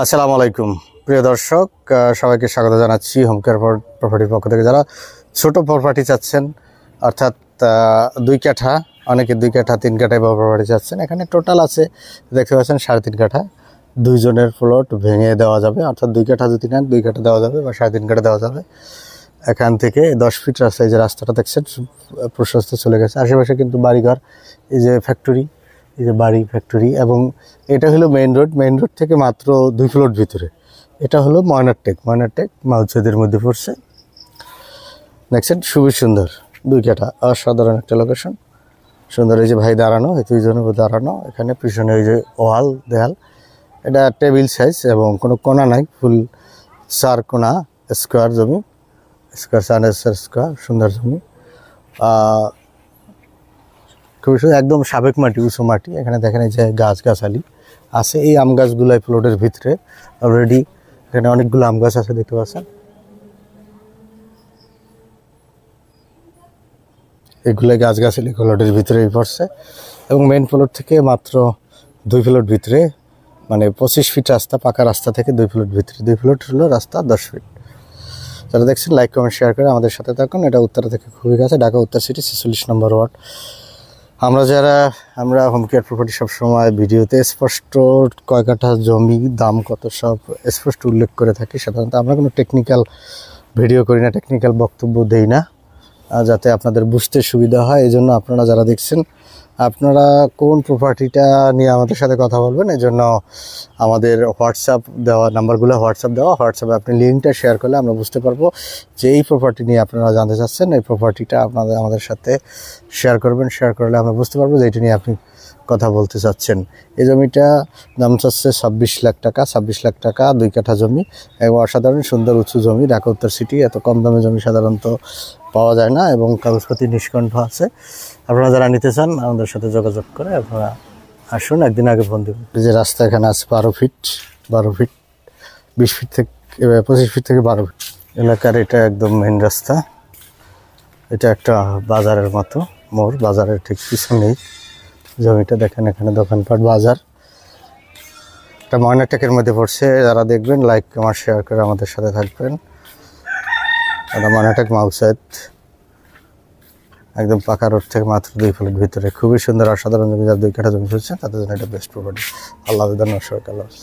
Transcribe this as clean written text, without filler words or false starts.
আসসালামু আলাইকুম প্রিয় দর্শক, সবাইকে স্বাগত জানাচ্ছি হোম কেয়ার প্রপার্টির পক্ষ থেকে। যারা ছোট প্রপার্টি চাচ্ছেন, অর্থাৎ 2 কাঠা, অনেকে 2 কাঠা 3 কাঠায় প্রপার্টি চাচ্ছেন, এখানে টোটাল আছে দেখতে পাচ্ছেন 3.5 কাঠা। 2 জনের প্লট ভেঙে দেওয়া যাবে, অর্থাৎ 2 কাঠা যদি নেন 2 কাঠা দেওয়া যাবে বা 3.5 কাঠা দেওয়া যাবে। এখান থেকে 10 ফিট রাস্তা, এই যে রাস্তাটা দেখছেন প্রশস্ত চলে গেছে। আশেপাশে কিন্তু বাড়িঘর, এই যে ফ্যাক্টরি, এই যে বাড়ি ফ্যাক্টরি, এবং এটা হলো মেইন রোড থেকে মাত্র 2 ফ্লোর ভিতরে। এটা হলো ময়নারটেক মাউচেদের মধ্যে পড়ছে। দেখছেন খুবই সুন্দর 2 কাঠা, অসাধারণ একটা লোকেশন। সুন্দর, এই যে ভাই দাঁড়ানো, এই 2 জনের দাঁড়ানো। এখানে পিছনে ওই যে দেয়াল, এটা টেবিল সাইজ এবং কোনো কোনা নাই, ফুল 4 কোনা স্কোয়ার জমি, স্কোয়ার সুন্দর জমি। খুবই সুন্দর, একদম সাবেক মাটি, উঁচু মাটি। এখানে দেখেন এই যে গাছগাছালি আছে, এই আম গাছগুলাই প্লটের ভিতরে অলরেডি। এখানে অনেকগুলো আম গাছ আছে দেখতে পাচ্ছেন, এগুলো গাছগাছালি প্লটের ভিতরেই পড়ছে। এবং মেইন প্লট থেকে মাত্র 2 ফ্লোর ভিতরে, মানে 25 ফিট রাস্তা, পাকা রাস্তা থেকে 2 ফ্লোর ভিতরে। 2 ফ্লোর হলো রাস্তা 10 ফিট। যারা দেখছেন লাইক কমেন্ট শেয়ার করে আমাদের সাথে থাকুন। এটা উত্তরা থেকে খুবই কাছে, ঢাকা উত্তর সিটি 46 নম্বর ওয়ার্ড। আমরা হোম কেয়ার প্রপার্টি সবসময় ভিডিওতে স্পষ্ট কয় কাঠা জমি, দাম কত, সব স্পষ্ট উল্লেখ করে থাকি। সাধারণত আমরা কোনো টেকনিক্যাল ভিডিও করি না, টেকনিক্যাল বক্তব্য দেই না, যাতে আপনাদের বুঝতে সুবিধা হয়। এই জন্য আপনারা যারা দেখছেন, আপনারা কোন প্রপার্টিটা নিয়ে আমাদের সাথে কথা বলবেন, এই জন্য আমাদের হোয়াটসঅ্যাপ দেওয়া নাম্বারগুলো, হোয়াটসঅ্যাপে আপনি লিঙ্কটা শেয়ার করলে আমরা বুঝতে পারবো যে এই প্রপার্টি নিয়ে আপনারা জানতে চাচ্ছেন। এই প্রপার্টিটা আমাদের সাথে শেয়ার করবেন, শেয়ার করলে আমরা বুঝতে পারবো যে এইটা নিয়ে আপনি কথা বলতে চাচ্ছেন। এই জমিটা দাম চাচ্ছে 26 লাখ টাকা, 26 লাখ টাকা 2 কাঠা জমি, এবং অসাধারণ সুন্দর উঁচু জমি। ঢাকা উত্তর সিটি এত কম দামে জমি সাধারণত পাওয়া যায় না, এবং কাগজপাতি নিষ্কণ্ঠ আছে। আপনারা যারা নিতে চান আমাদের সাথে যোগাযোগ করে আপনারা আসুন, একদিন আগে ফোন দেবেন। যে রাস্তা এখানে আছে 12 ফিট, 20 ফিট থেকে 25 ফিট থেকে 12 ফিট এলাকার। এটা একদম মেইন রাস্তা। এটা একটা বাজারের মতো মোড়, বাজারের ঠিক পিছনেই জমিটা। দেখেন এখানে দোকানপাট, বাজার। এটা ময়নারটেকের মধ্যে পড়ছে। যারা দেখবেন লাইক কমেন্ট শেয়ার করে আমাদের সাথে থাকবেন। এটা ময়নারটেক মাউসাইড, একদম পাকা রোড থেকে মাত্র 2 ফ্লোর ভিতরে। খুবই সুন্দর অসাধারণ জমি। যারা 2 কাঠা জমি খুঁজছেন তাদের জন্য এটা বেস্ট প্রপার্টি। আল্লাহ হাফেজ।